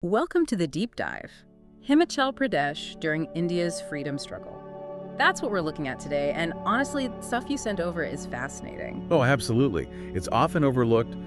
Welcome to the deep dive. Himachal Pradesh during India's freedom struggle. That's what we're looking at today, and honestly, the stuff you sent over is fascinating. Oh, absolutely. It's often overlooked,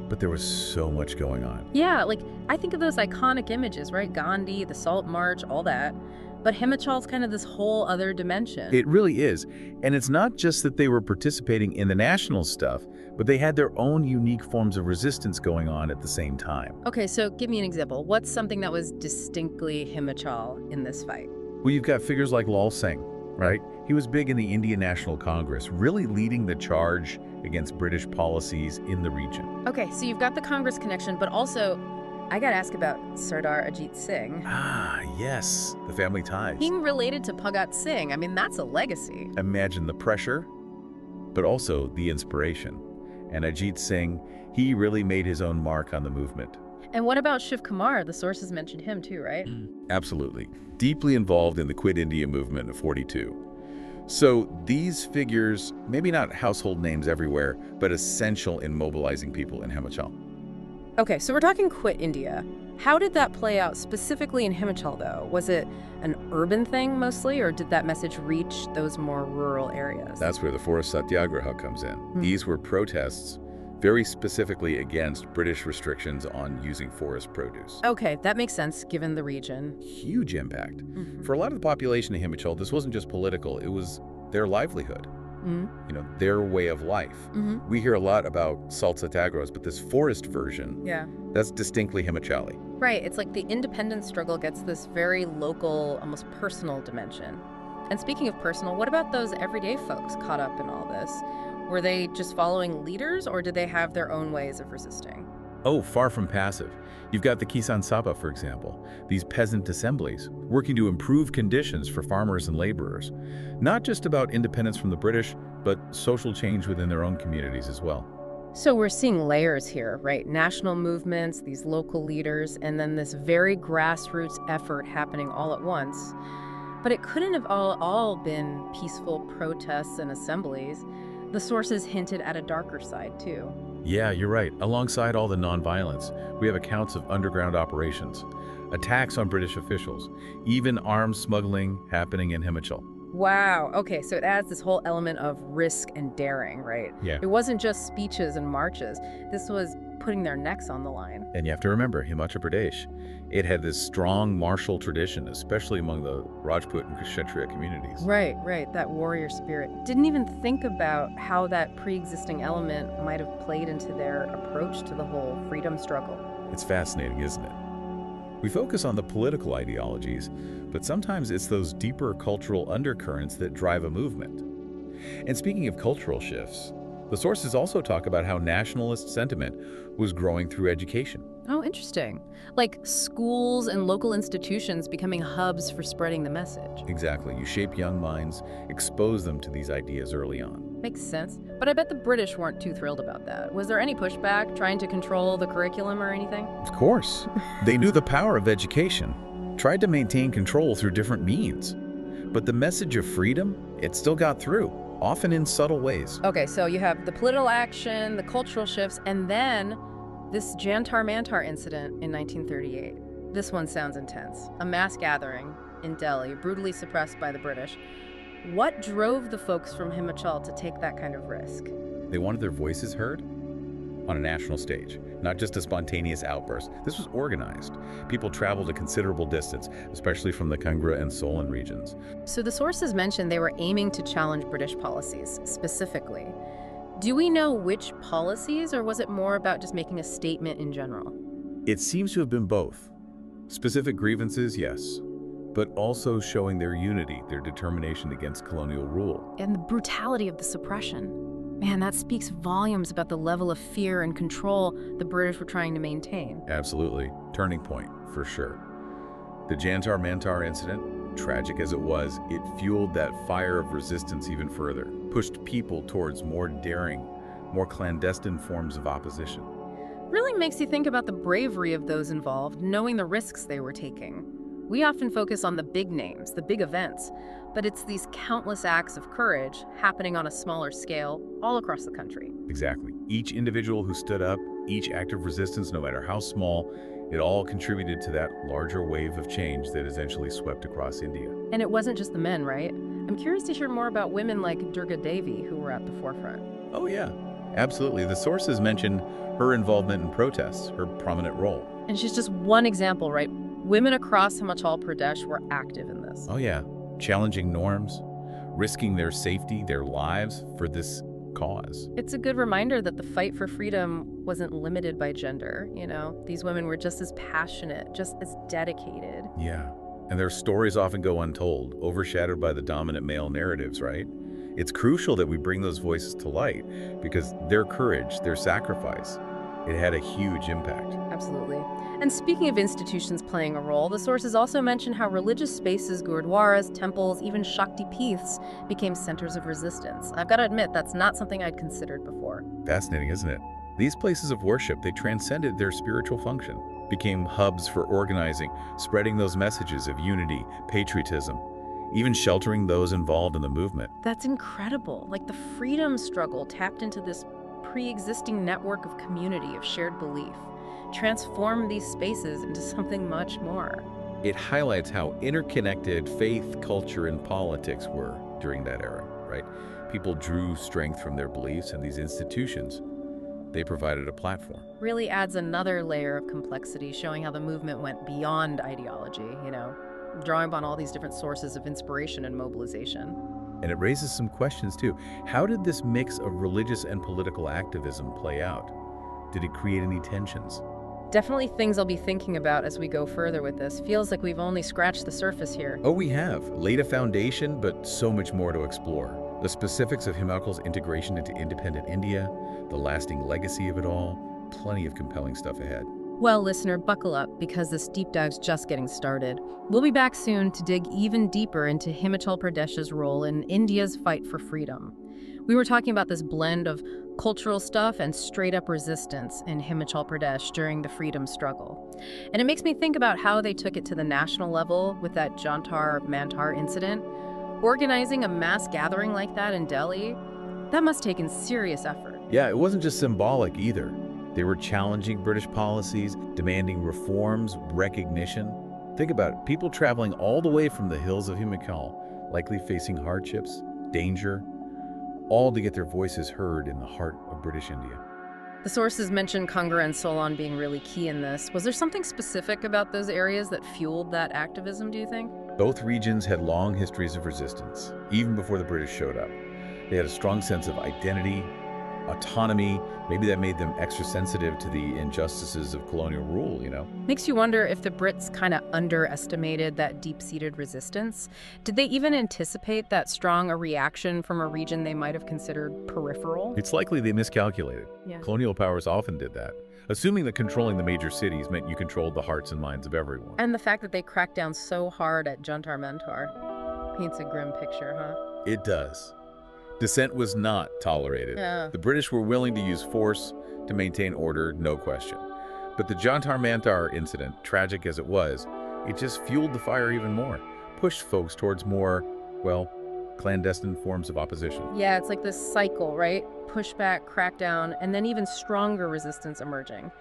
but there was so much going on. Yeah, I think of those iconic images, right? Gandhi, the Salt March, all that. But Himachal's kind of this whole other dimension. It really is. And it's not just that they were participating in the national stuff, but they had their own unique forms of resistance going on at the same time. Okay, so give me an example. What's something that was distinctly Himachal in this fight? Well, you've got figures like Lal Singh, right? He was big in the Indian National Congress, really leading the charge against British policies in the region. Okay, so you've got the Congress connection, but also, I gotta ask about Sardar Ajit Singh. Ah, yes, the family ties. Being related to Bhagat Singh, I mean, that's a legacy. Imagine the pressure, but also the inspiration. And Ajit Singh, he really made his own mark on the movement. And what about Shiv Kumar? The sources mentioned him too, right? Absolutely. Deeply involved in the Quit India movement of '42. So these figures, maybe not household names everywhere, but essential in mobilizing people in Himachal. Okay, so we're talking Quit India. How did that play out specifically in Himachal, though? Was it an urban thing mostly, or did that message reach those more rural areas? That's where the forest satyagraha comes in. These were protests very specifically against British restrictions on using forest produce. Okay, that makes sense given the region. Huge impact. For a lot of the population in Himachal, this wasn't just political, it was their livelihood. Their way of life. We hear a lot about salt satyagrahas, but this forest version, that's distinctly Himachali. Right, it's like the independence struggle gets this very local, almost personal dimension. And speaking of personal, what about those everyday folks caught up in all this? Were they just following leaders, or did they have their own ways of resisting? Oh, far from passive. You've got the Kisan Sabha, for example, these peasant assemblies working to improve conditions for farmers and laborers. Not just about independence from the British, but social change within their own communities as well. So we're seeing layers here, right? National movements, these local leaders, and then this very grassroots effort happening all at once. But it couldn't have all been peaceful protests and assemblies. The sources hinted at a darker side, too. Yeah, you're right. Alongside all the nonviolence, we have accounts of underground operations, attacks on British officials, even arms smuggling happening in Himachal. Wow. Okay, so it adds this whole element of risk and daring, right? Yeah. It wasn't just speeches and marches. This was putting their necks on the line. And you have to remember, Himachal Pradesh, it had this strong martial tradition, especially among the Rajput and Khsatriya communities. Right. That warrior spirit. Didn't even think about how that pre-existing element might have played into their approach to the whole freedom struggle. It's fascinating, isn't it? We focus on the political ideologies, but sometimes it's those deeper cultural undercurrents that drive a movement. And speaking of cultural shifts, the sources also talk about how nationalist sentiment was growing through education. Oh, interesting. Like schools and local institutions becoming hubs for spreading the message. Exactly. You shape young minds, expose them to these ideas early on. Makes sense. But I bet the British weren't too thrilled about that. Was there any pushback trying to control the curriculum or anything? Of course. They knew the power of education, tried to maintain control through different means. But the message of freedom, it still got through, often in subtle ways. Okay, so you have the political action, the cultural shifts, and then this Jantar Mantar incident in 1938. This one sounds intense. A mass gathering in Delhi, brutally suppressed by the British. What drove the folks from Himachal to take that kind of risk? They wanted their voices heard on a national stage, not just a spontaneous outburst. This was organized. People traveled a considerable distance, especially from the Kangra and Solan regions. So the sources mentioned they were aiming to challenge British policies, specifically. Do we know which policies, or was it more about just making a statement in general? It seems to have been both. Specific grievances, yes, but also showing their unity, their determination against colonial rule. And the brutality of the suppression. Man, that speaks volumes about the level of fear and control the British were trying to maintain. Absolutely. Turning point, for sure. The Jantar Mantar incident, tragic as it was, it fueled that fire of resistance even further, pushed people towards more daring, more clandestine forms of opposition. Really makes you think about the bravery of those involved, knowing the risks they were taking. We often focus on the big names, the big events, but it's these countless acts of courage happening on a smaller scale all across the country. Exactly. Each individual who stood up, each act of resistance, no matter how small, It all contributed to that larger wave of change that eventually swept across India. And it wasn't just the men, right? I'm curious to hear more about women like Durga Devi who were at the forefront. Oh yeah, absolutely. The sources mention her involvement in protests, her prominent role. And she's just one example, right? Women across Himachal Pradesh were active in this. Oh yeah, challenging norms, risking their safety, their lives for this cause. It's a good reminder that the fight for freedom wasn't limited by gender, you know? These women were just as passionate, just as dedicated. Yeah, and their stories often go untold, overshadowed by the dominant male narratives, right? It's crucial that we bring those voices to light because their courage, their sacrifice, it had a huge impact. Absolutely. And speaking of institutions playing a role, the sources also mention how religious spaces, gurdwaras, temples, even Shakti Peeths became centers of resistance. I've got to admit, that's not something I'd considered before. Fascinating, isn't it? These places of worship, they transcended their spiritual function, became hubs for organizing, spreading those messages of unity, patriotism, even sheltering those involved in the movement. That's incredible. Like the freedom struggle tapped into this pre-existing network of community, of shared belief, transformed these spaces into something much more. It highlights how interconnected faith, culture, and politics were during that era, right? People drew strength from their beliefs, and these institutions, they provided a platform. Really adds another layer of complexity, showing how the movement went beyond ideology, you know, drawing upon all these different sources of inspiration and mobilization. And it raises some questions too. How did this mix of religious and political activism play out? Did it create any tensions? Definitely things I'll be thinking about as we go further with this. Feels like we've only scratched the surface here. Oh, we have. Laid a foundation, but so much more to explore. The specifics of Himachal's integration into independent India, the lasting legacy of it all, plenty of compelling stuff ahead. Well, listener, buckle up because this deep dive's just getting started. We'll be back soon to dig even deeper into Himachal Pradesh's role in India's fight for freedom. We were talking about this blend of cultural stuff and straight-up resistance in Himachal Pradesh during the freedom struggle. And it makes me think about how they took it to the national level with that Jantar-Mantar incident. Organizing a mass gathering like that in Delhi, that must have taken serious effort. Yeah, it wasn't just symbolic either. They were challenging British policies, demanding reforms, recognition. Think about it, people traveling all the way from the hills of Himachal, likely facing hardships, danger, all to get their voices heard in the heart of British India. The sources mentioned Kangra and Solon being really key in this. Was there something specific about those areas that fueled that activism, do you think? Both regions had long histories of resistance, even before the British showed up. They had a strong sense of identity, autonomy. Maybe that made them extra sensitive to the injustices of colonial rule, you know? Makes you wonder if the Brits kind of underestimated that deep-seated resistance. Did they even anticipate that strong a reaction from a region they might have considered peripheral? It's likely they miscalculated. Yeah. Colonial powers often did that, assuming that controlling the major cities meant you controlled the hearts and minds of everyone. And the fact that they cracked down so hard at Jantar Mantar paints a grim picture, huh? It does. Dissent was not tolerated. Yeah. The British were willing to use force to maintain order, no question. But the Jantar Mantar incident, tragic as it was, it just fueled the fire even more, pushed folks towards more, well, clandestine forms of opposition. Yeah, it's like this cycle, right? Pushback, crackdown, and then even stronger resistance emerging.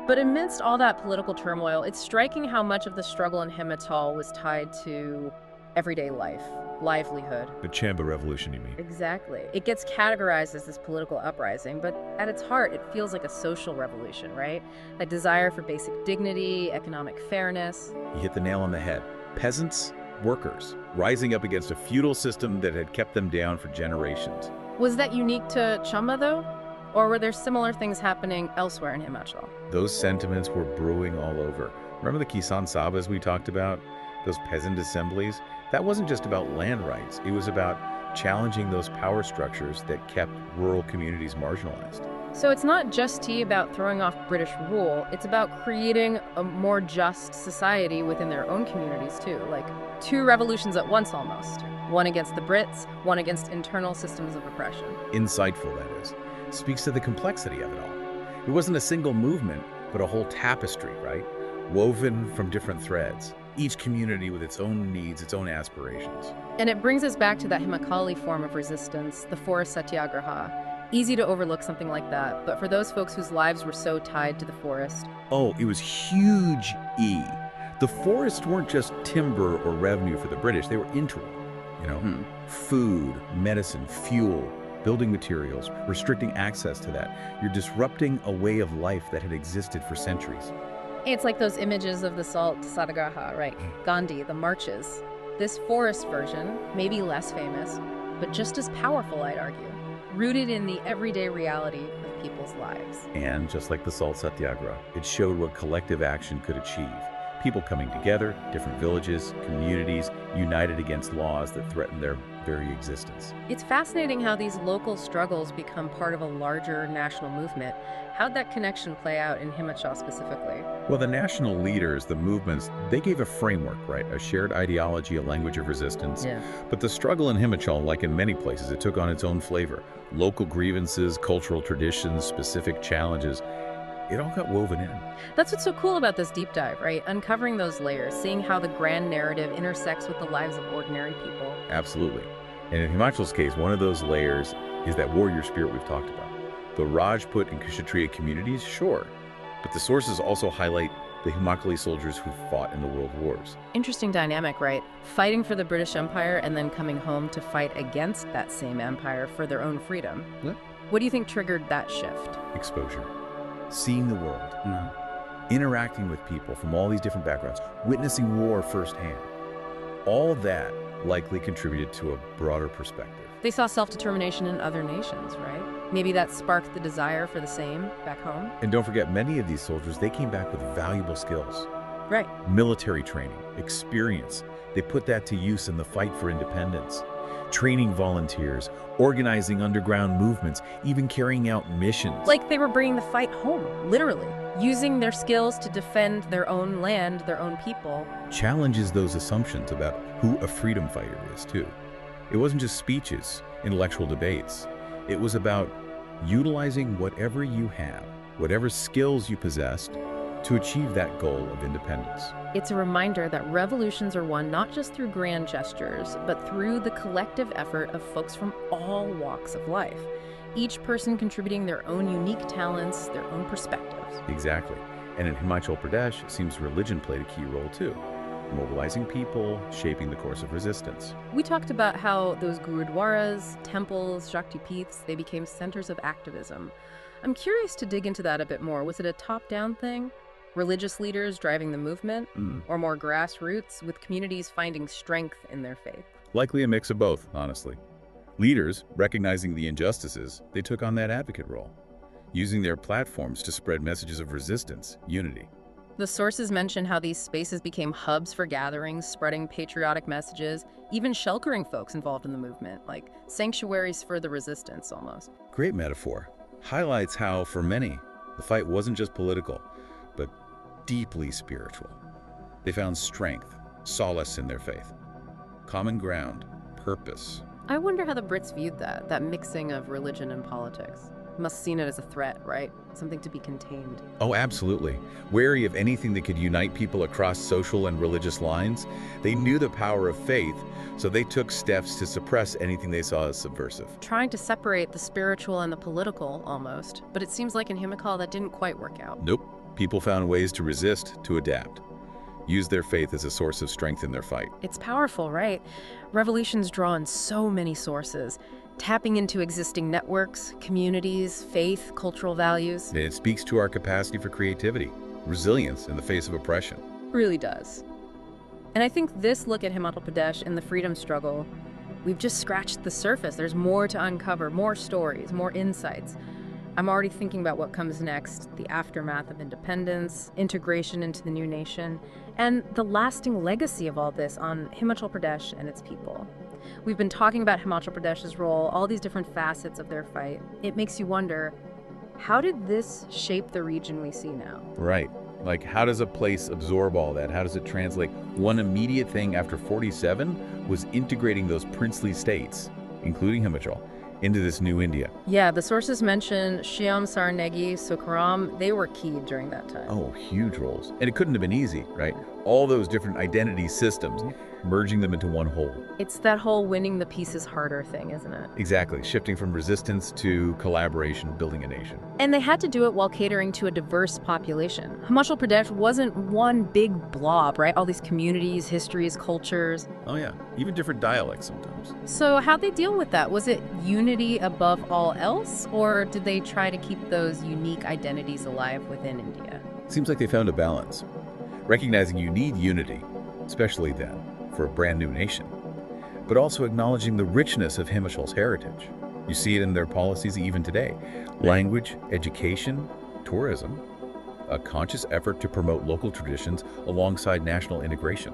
But amidst all that political turmoil, it's striking how much of the struggle in Himachal was tied to everyday life, livelihood. The Chamba Revolution, you mean? Exactly. It gets categorized as this political uprising, but at its heart, it feels like a social revolution, right? A desire for basic dignity, economic fairness. You hit the nail on the head. Peasants, workers, rising up against a feudal system that had kept them down for generations. Was that unique to Chamba, though? Or were there similar things happening elsewhere in Himachal? Those sentiments were brewing all over. Remember the Kisan Sabhas we talked about? Those peasant assemblies? That wasn't just about land rights. It was about challenging those power structures that kept rural communities marginalized. So it's not just about throwing off British rule, it's about creating a more just society within their own communities too, like two revolutions at once almost. One against the Brits, one against internal systems of oppression. Insightful, that is. Speaks to the complexity of it all. It wasn't a single movement, but a whole tapestry, right? Woven from different threads. Each community with its own needs, its own aspirations. And it brings us back to that Himachali form of resistance, the forest satyagraha. Easy to overlook something like that, but for those folks whose lives were so tied to the forest, Oh, it was huge E. The forests weren't just timber or revenue for the British, they were integral. You know, food, medicine, fuel, building materials, restricting access to that. You're disrupting a way of life that had existed for centuries. it's like those images of the salt satyagraha, right? Gandhi, the marches. This forest version, maybe less famous, but just as powerful, I'd argue, rooted in the everyday reality of people's lives. And just like the Salt Satyagraha, it showed what collective action could achieve. People coming together, different villages, communities, united against laws that threatened their very existence. It's fascinating how these local struggles become part of a larger national movement. How'd that connection play out in Himachal specifically? Well, the national leaders, the movements, they gave a framework, right? A shared ideology, a language of resistance. Yeah. But the struggle in Himachal, like in many places, it took on its own flavor. Local grievances, cultural traditions, specific challenges. It all got woven in. That's what's so cool about this deep dive, right? Uncovering those layers, seeing how the grand narrative intersects with the lives of ordinary people. Absolutely. And in Himachal's case, one of those layers is that warrior spirit we've talked about. The Rajput and Kshatriya communities, sure, but the sources also highlight the Himachali soldiers who fought in the world wars. Interesting dynamic, right? Fighting for the British Empire and then coming home to fight against that same empire for their own freedom. Yeah. What do you think triggered that shift? Exposure. Seeing the world. Interacting with people from all these different backgrounds. Witnessing war firsthand. All that likely contributed to a broader perspective. They saw self-determination in other nations, right? Maybe that sparked the desire for the same back home? And don't forget, many of these soldiers, they came back with valuable skills. Right. Military training, experience. They put that to use in the fight for independence. Training volunteers, organizing underground movements, even carrying out missions. Like they were bringing the fight home, literally. Using their skills to defend their own land, their own people. Challenges those assumptions about who a freedom fighter is, too. It wasn't just speeches, intellectual debates. It was about utilizing whatever you have, whatever skills you possessed, to achieve that goal of independence. It's a reminder that revolutions are won not just through grand gestures, but through the collective effort of folks from all walks of life, each person contributing their own unique talents, their own perspectives. Exactly. And in Himachal Pradesh, it seems religion played a key role too, mobilizing people, shaping the course of resistance. We talked about how those gurudwaras, temples, Shaktipeeths, they became centers of activism. I'm curious to dig into that a bit more. Was it a top-down thing? Religious leaders driving the movement, or more grassroots, with communities finding strength in their faith? Likely a mix of both, honestly. Leaders, recognizing the injustices, they took on that advocate role, using their platforms to spread messages of resistance, unity. The sources mention how these spaces became hubs for gatherings, spreading patriotic messages, even sheltering folks involved in the movement, like sanctuaries for the resistance, almost. Great metaphor. Highlights how, for many, the fight wasn't just political, but deeply spiritual. They found strength, solace in their faith, common ground, purpose. I wonder how the Brits viewed that mixing of religion and politics. Must have seen it as a threat, right? Something to be contained. Oh, absolutely. Wary of anything that could unite people across social and religious lines, they knew the power of faith, so they took steps to suppress anything they saw as subversive. Trying to separate the spiritual and the political, almost. But it seems like in Himachal that didn't quite work out. Nope. People found ways to resist, to adapt. Use their faith as a source of strength in their fight. It's powerful, right? Revolutions draw on so many sources, tapping into existing networks, communities, faith, cultural values. And it speaks to our capacity for creativity, resilience in the face of oppression. Really does. And I think this look at Himachal Pradesh and the freedom struggle, we've just scratched the surface. There's more to uncover, more stories, more insights. I'm already thinking about what comes next, the aftermath of independence, integration into the new nation, and the lasting legacy of all this on Himachal Pradesh and its people. We've been talking about Himachal Pradesh's role, all these different facets of their fight. It makes you wonder, how did this shape the region we see now? Right. Like, how does a place absorb all that? How does it translate? One immediate thing after 47 was integrating those princely states, including Himachal, into this new India. Yeah, the sources mention Shyam Sarnegi, Sukaram, they were key during that time. Oh, huge roles. And it couldn't have been easy, right? All those different identity systems, merging them into one whole. It's that whole winning the pieces harder thing, isn't it? Exactly, shifting from resistance to collaboration, building a nation. And they had to do it while catering to a diverse population. Himachal Pradesh wasn't one big blob, right? All these communities, histories, cultures. Oh yeah, even different dialects sometimes. So how'd they deal with that? Was it unity above all else, or did they try to keep those unique identities alive within India? Seems like they found a balance, recognizing you need unity, especially then, for a brand new nation, but also acknowledging the richness of Himachal's heritage. You see it in their policies even today. Language, education, tourism, a conscious effort to promote local traditions alongside national integration.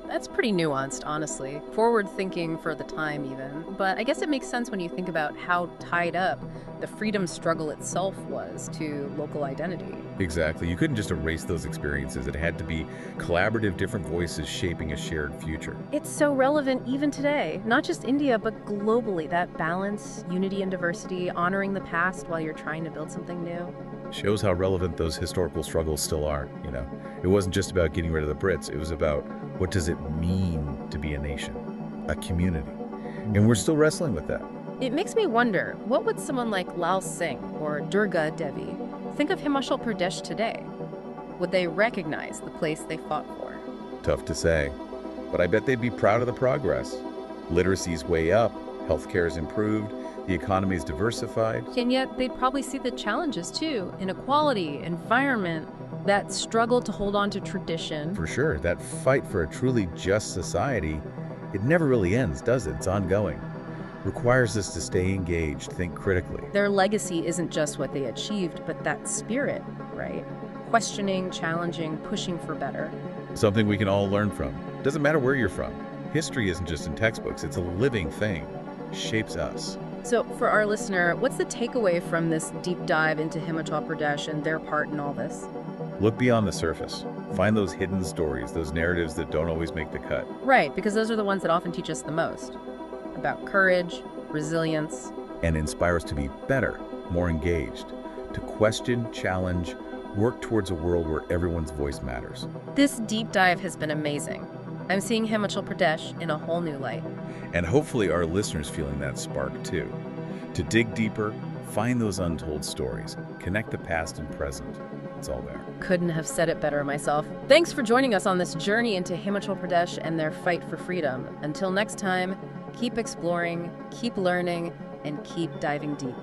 That's pretty nuanced, honestly. Forward-thinking for the time, even. But I guess it makes sense when you think about how tied up the freedom struggle itself was to local identity. Exactly. You couldn't just erase those experiences. It had to be collaborative, different voices shaping a shared future. It's so relevant even today. Not just India, but globally. That balance, unity and diversity, honoring the past while you're trying to build something new. Shows how relevant those historical struggles still are, you know. It wasn't just about getting rid of the Brits. It was about what does it mean to be a nation, a community. And we're still wrestling with that. It makes me wonder, what would someone like Lal Singh or Durga Devi think of Himachal Pradesh today? Would they recognize the place they fought for? Tough to say, but I bet they'd be proud of the progress. Literacy's way up, healthcare's improved, the economy's diversified. And yet they'd probably see the challenges too: inequality, environment, that struggle to hold on to tradition. For sure, that fight for a truly just society, it never really ends, does it? It's ongoing. Requires us to stay engaged, think critically. Their legacy isn't just what they achieved, but that spirit, right? Questioning, challenging, pushing for better. Something we can all learn from. Doesn't matter where you're from. History isn't just in textbooks, it's a living thing. Shapes us. So for our listener, what's the takeaway from this deep dive into Himachal Pradesh and their part in all this? Look beyond the surface. Find those hidden stories, those narratives that don't always make the cut. Right, because those are the ones that often teach us the most. About courage, resilience. And inspire us to be better, more engaged, to question, challenge, work towards a world where everyone's voice matters. This deep dive has been amazing. I'm seeing Himachal Pradesh in a whole new light. And hopefully our listeners feeling that spark too. To dig deeper, find those untold stories, connect the past and present. It's all there. Couldn't have said it better myself. Thanks for joining us on this journey into Himachal Pradesh and their fight for freedom. Until next time, keep exploring, keep learning, and keep diving deep.